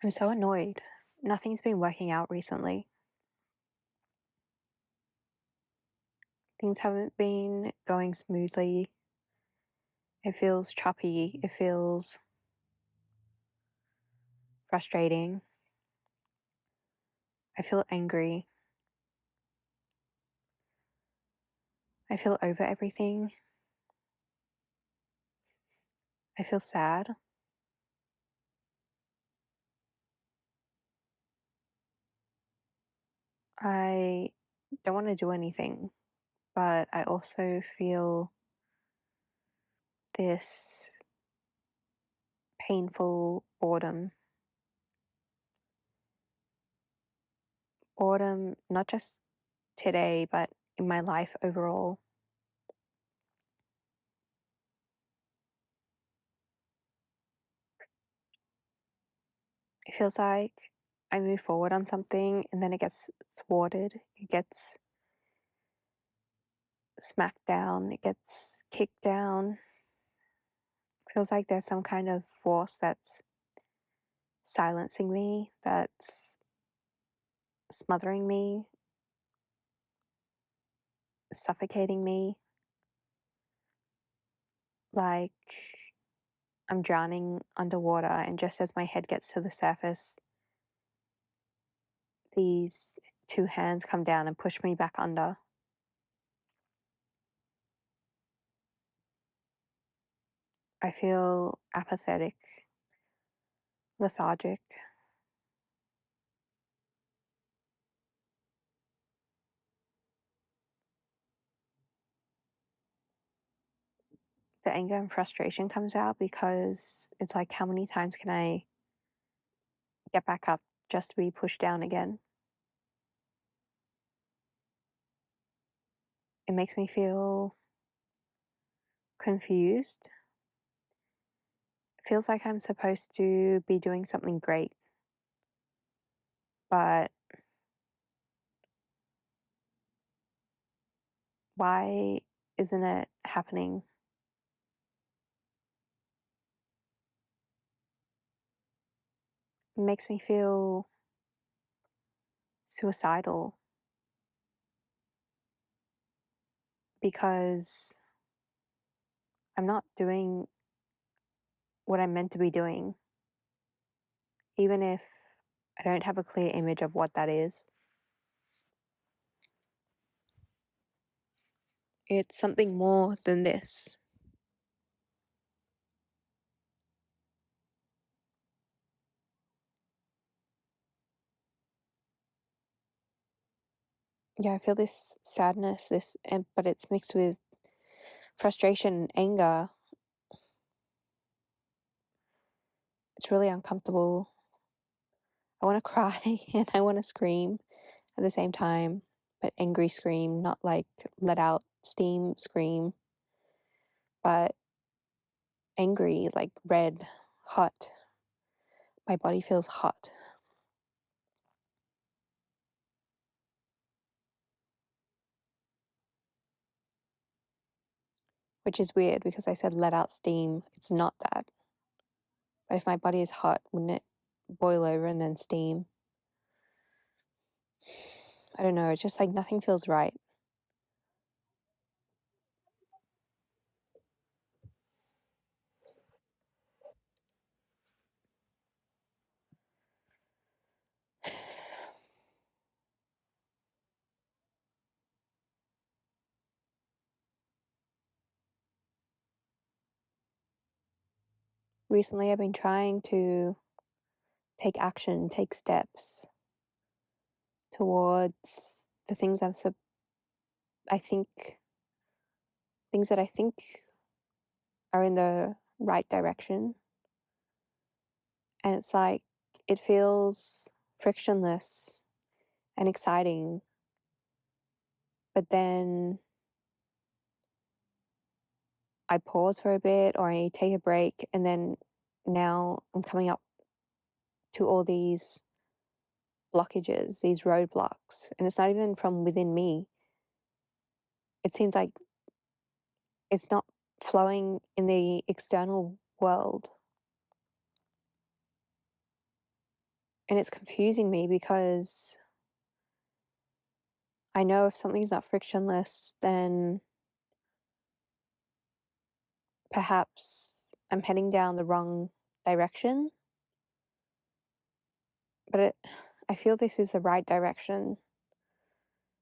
I'm so annoyed. Nothing's been working out recently. Things haven't been going smoothly. It feels choppy. It feels frustrating. I feel angry. I feel over everything. I feel sad. I don't want to do anything, but I also feel this painful boredom. Boredom, not just today, but in my life overall. It feels like I move forward on something and then it gets thwarted, it gets smacked down, it gets kicked down. Feels like there's some kind of force that's silencing me, that's smothering me, suffocating me. Like I'm drowning underwater, and just as my head gets to the surface, these two hands come down and push me back under. I feel apathetic, lethargic. The anger and frustration comes out because it's like, how many times can I get back up just to be pushed down again? It makes me feel confused. It feels like I'm supposed to be doing something great, but why isn't it happening? It makes me feel suicidal because I'm not doing what I'm meant to be doing, even if I don't have a clear image of what that is. It's something more than this. Yeah, I feel this sadness, but it's mixed with frustration and anger. It's really uncomfortable. I want to cry and I want to scream at the same time, but angry scream, not like let out steam scream, but angry, like red, hot. My body feels hot. Which is weird because I said let out steam. It's not that. But if my body is hot, wouldn't it boil over and then steam? I don't know. It's just like nothing feels right. Recently, I've been trying to take action, take steps towards the things I think, things that I think are in the right direction. And it's like, it feels frictionless and exciting. But then I pause for a bit or I take a break, and then now I'm coming up to all these blockages, these roadblocks. And it's not even from within me. It seems like it's not flowing in the external world. And it's confusing me because I know if something's not frictionless, then perhaps I'm heading down the wrong direction. But I feel this is the right direction.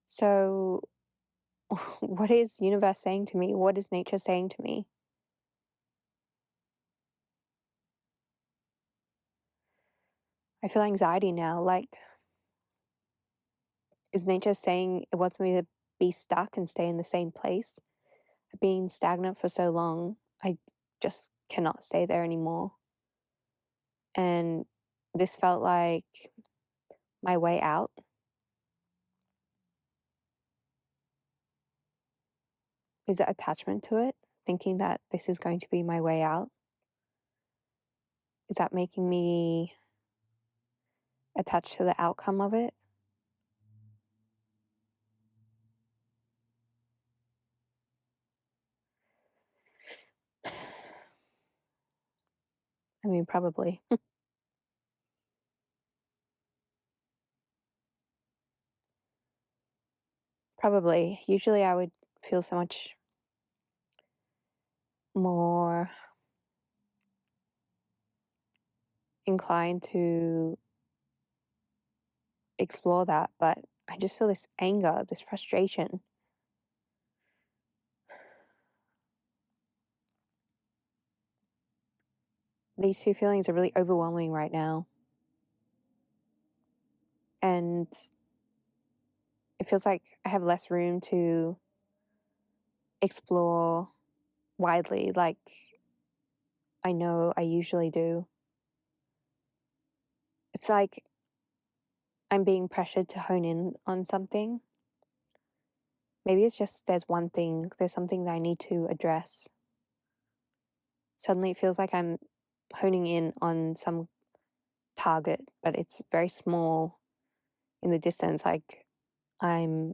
So, what is universe saying to me? What is nature saying to me? I feel anxiety now. Like, is nature saying it wants me to be stuck and stay in the same place? I've been stagnant for so long, I just cannot stay there anymore. And this felt like my way out. Is it attachment to it? Thinking that this is going to be my way out? Is that making me attached to the outcome of it? I mean, probably. Probably. Usually I would feel so much more inclined to explore that, but I just feel this anger, this frustration. These two feelings are really overwhelming right now. And it feels like I have less room to explore widely like I know I usually do. It's like I'm being pressured to hone in on something. Maybe it's just there's something that I need to address. Suddenly it feels like I'm honing in on some target, but it's very small in the distance. Like I'm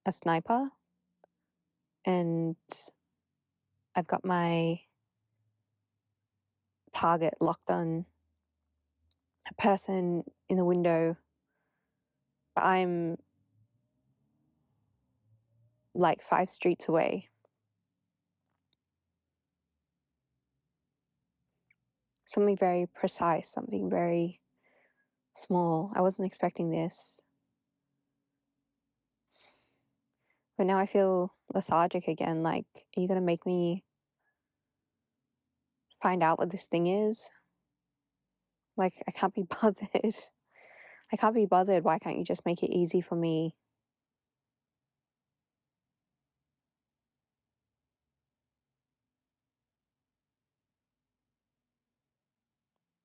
a sniper and I've got my target locked on a person in the window, but I'm like 5 streets away. Something very precise, something very small. I wasn't expecting this. But now I feel lethargic again. Like, are you going to make me find out what this thing is? Like, I can't be bothered. I can't be bothered. Why can't you just make it easy for me?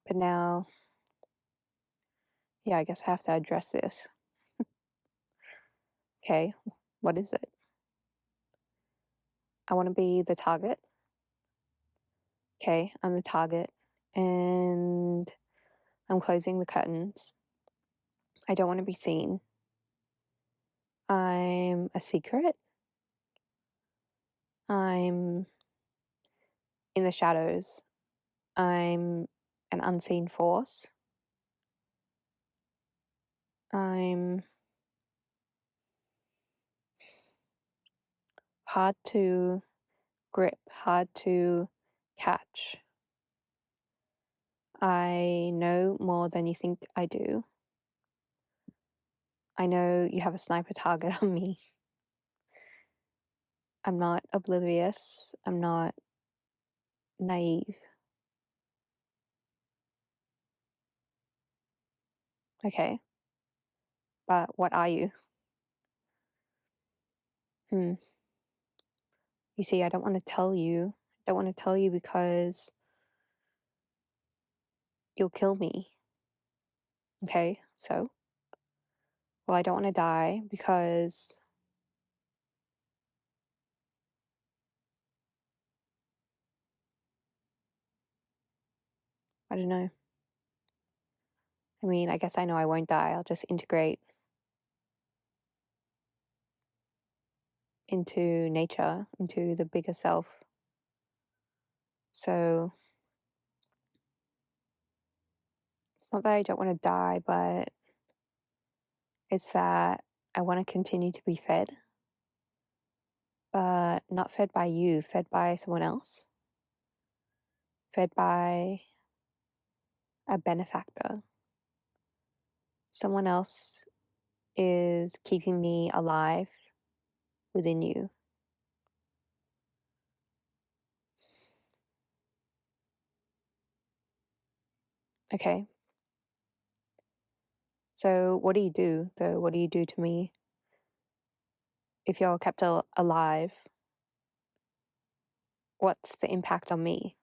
But now, yeah, I guess I have to address this. Okay, what is it? I want to be the target. Okay, I'm the target. And I'm closing the curtains. I don't want to be seen. I'm a secret. I'm in the shadows. I'm an unseen force. I'm hard to grip, hard to catch. I know more than you think I do. I know you have a sniper target on me. I'm not oblivious. I'm not naive. Okay. But what are you? Hmm. You see, I don't want to tell you. I don't want to tell you because you'll kill me. Okay, so? Well, I don't want to die because I don't know. I mean, I guess I know I won't die. I'll just integrate into nature, into the bigger self. So not that I don't want to die, but it's that I want to continue to be fed, but not fed by you, fed by someone else, fed by a benefactor. Someone else is keeping me alive within you. Okay. So what do you do, though? What do you do to me if you're kept alive? What's the impact on me?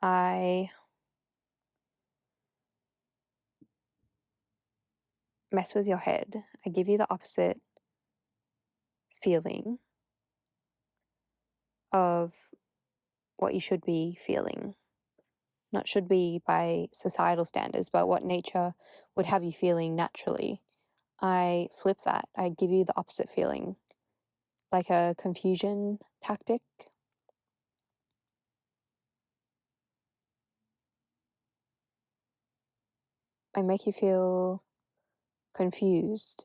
I mess with your head. I give you the opposite feeling of what you should be feeling. Not should be by societal standards, but what nature would have you feeling naturally. I flip that. I give you the opposite feeling, like a confusion tactic. I make you feel confused.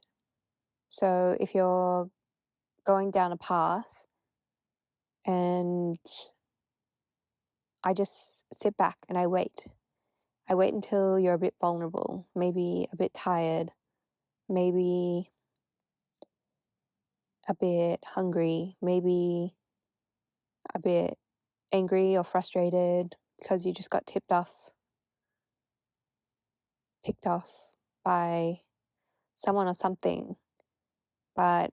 So if you're going down a path and I just sit back and I wait. I wait until you're a bit vulnerable, maybe a bit tired, maybe a bit hungry, maybe a bit angry or frustrated because you just got ticked off by someone or something. But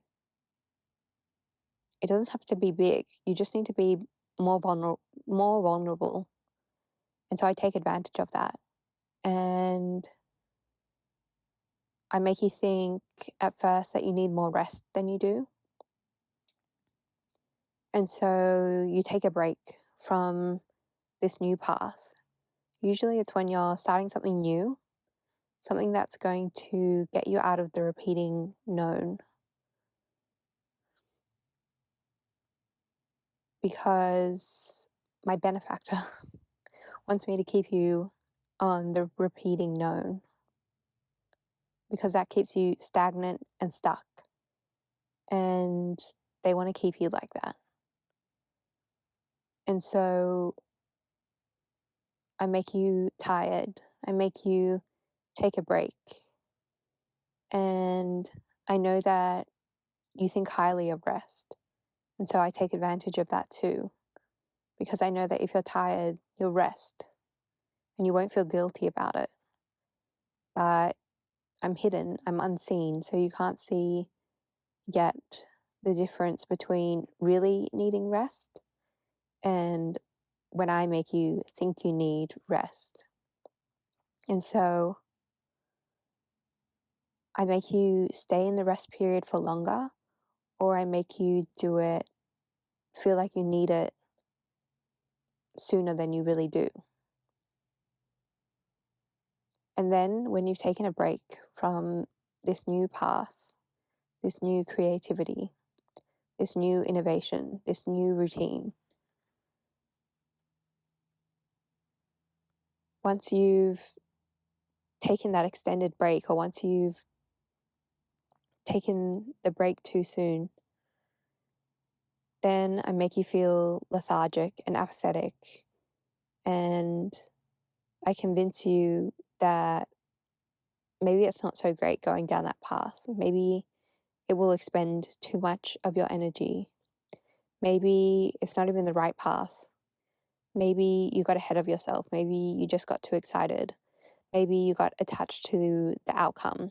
it doesn't have to be big. You just need to be more vulnerable. And so I take advantage of that. And I make you think at first that you need more rest than you do. And so you take a break from this new path. Usually it's when you're starting something new, something that's going to get you out of the repeating known. Because my benefactor wants me to keep you on the repeating known. Because that keeps you stagnant and stuck. And they want to keep you like that. And so I make you tired. I make you take a break. And I know that you think highly of rest. And so I take advantage of that too. Because I know that if you're tired, you'll rest. And you won't feel guilty about it. But I'm hidden, I'm unseen, so you can't see yet the difference between really needing rest and when I make you think you need rest. And so I make you stay in the rest period for longer, or I make you do it, feel like you need it sooner than you really do. And then when you've taken a break from this new path, this new creativity, this new innovation, this new routine, once you've taken that extended break, or once you've taken the break too soon, then I make you feel lethargic and apathetic, and I convince you that maybe it's not so great going down that path. Maybe it will expend too much of your energy. Maybe it's not even the right path. Maybe you got ahead of yourself. Maybe you just got too excited. Maybe you got attached to the outcome.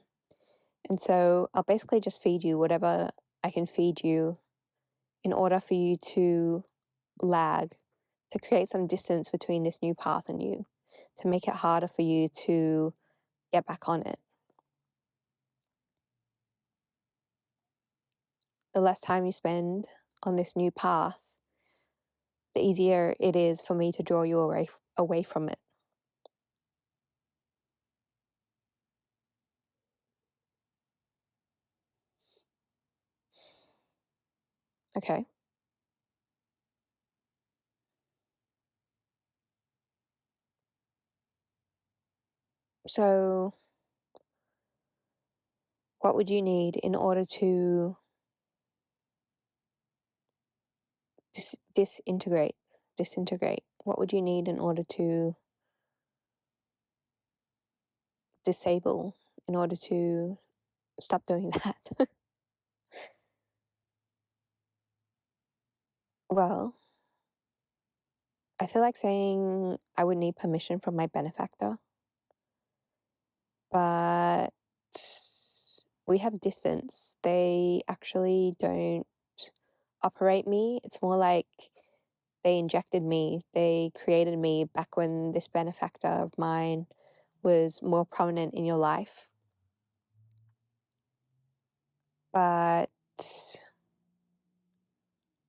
And so I'll basically just feed you whatever I can feed you in order for you to lag, to create some distance between this new path and you, to make it harder for you to get back on it. The less time you spend on this new path, the easier it is for me to draw you away from it. Okay. So, what would you need in order to disintegrate? Disintegrate. What would you need in order to disable, in order to stop doing that? Well, I feel like saying I would need permission from my benefactor, but we have distance. They actually don't operate me. It's more like they injected me, they created me back when this benefactor of mine was more prominent in your life. But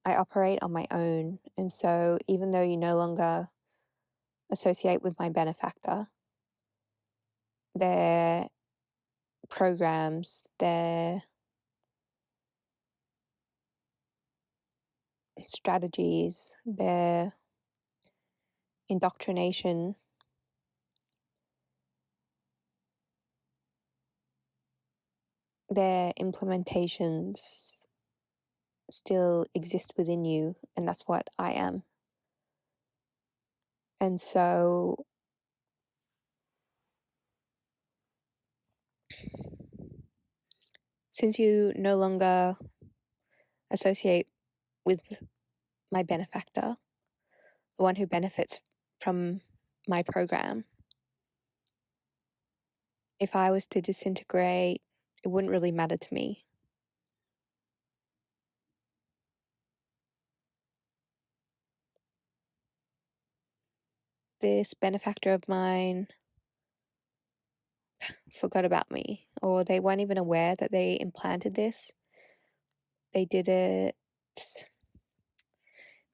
I operate on my own. And so even though you no longer associate with my benefactor, their programs, their strategies, their indoctrination, their implementations still exist within you, and that's what I am. And so since you no longer associate with my benefactor, the one who benefits from my program, if I was to disintegrate, it wouldn't really matter to me. This benefactor of mine forgot about me, or they weren't even aware that they implanted this. They did it.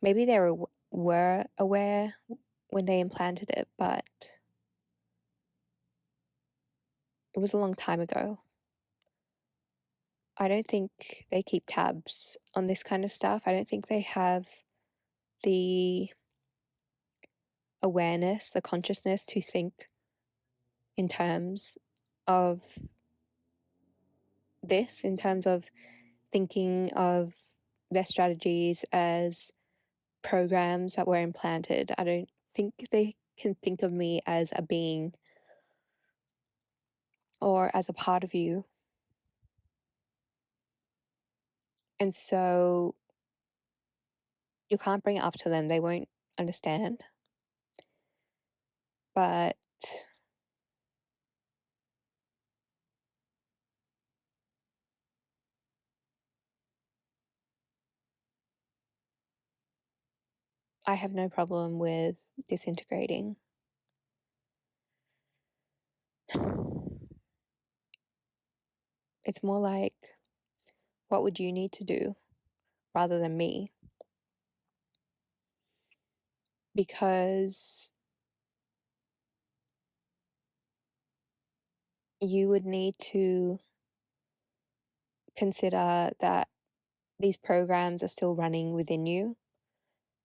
Maybe they were aware when they implanted it, but it was a long time ago. I don't think they keep tabs on this kind of stuff. I don't think they have the awareness, the consciousness to think in terms of this, in terms of thinking of their strategies as programs that were implanted. I don't think they can think of me as a being or as a part of you. And so you can't bring it up to them. They won't understand. But I have no problem with disintegrating. It's more like, what would you need to do rather than me? Because you would need to consider that these programs are still running within you,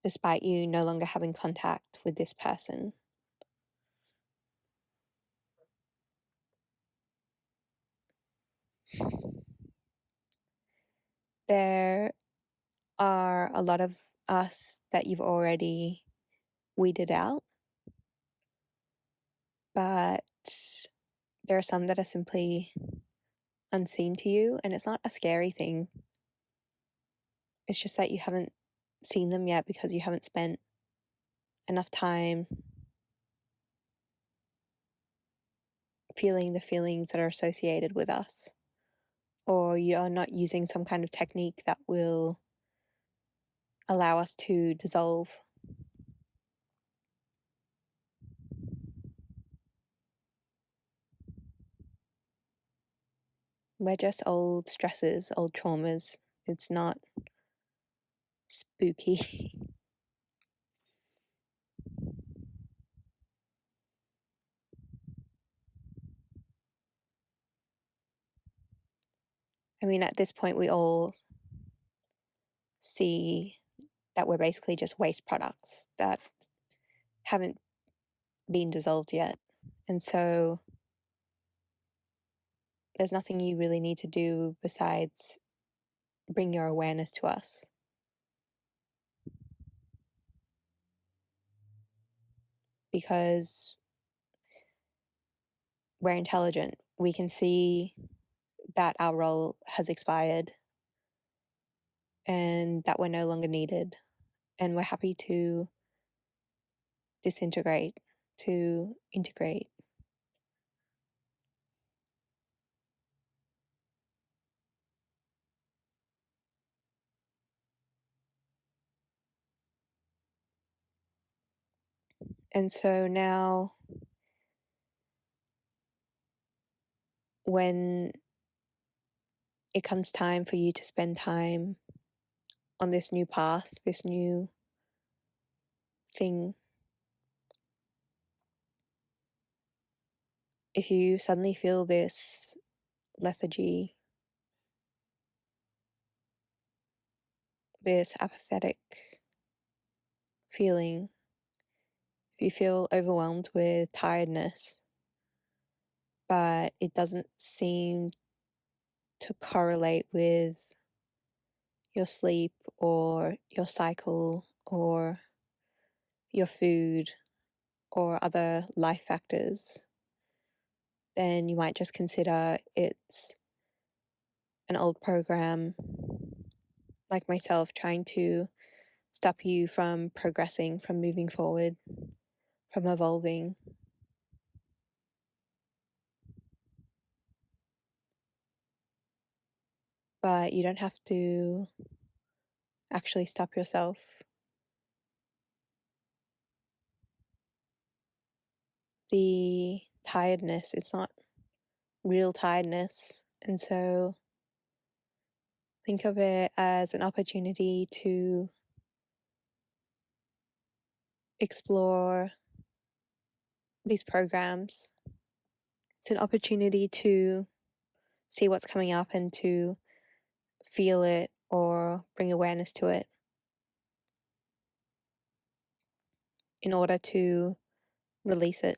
despite you no longer having contact with this person. There are a lot of us that you've already weeded out, but there are some that are simply unseen to you, and it's not a scary thing. It's just that you haven't seen them yet because you haven't spent enough time feeling the feelings that are associated with us, or you're not using some kind of technique that will allow us to dissolve. We're just old stresses, old traumas. It's not spooky. I mean, at this point, we all see that we're basically just waste products that haven't been dissolved yet. And so there's nothing you really need to do besides bring your awareness to us. Because we're intelligent. We can see that our role has expired and that we're no longer needed. And we're happy to disintegrate, to integrate. And so now, when it comes time for you to spend time on this new path, this new thing, if you suddenly feel this lethargy, this apathetic feeling, if you feel overwhelmed with tiredness, but it doesn't seem to correlate with your sleep or your cycle or your food or other life factors, then you might just consider it's an old program, like myself, trying to stop you from progressing, from moving forward, from evolving. But you don't have to actually stop yourself. The tiredness, it's not real tiredness. And so think of it as an opportunity to explore these programs. It's an opportunity to see what's coming up and to feel it or bring awareness to it in order to release it.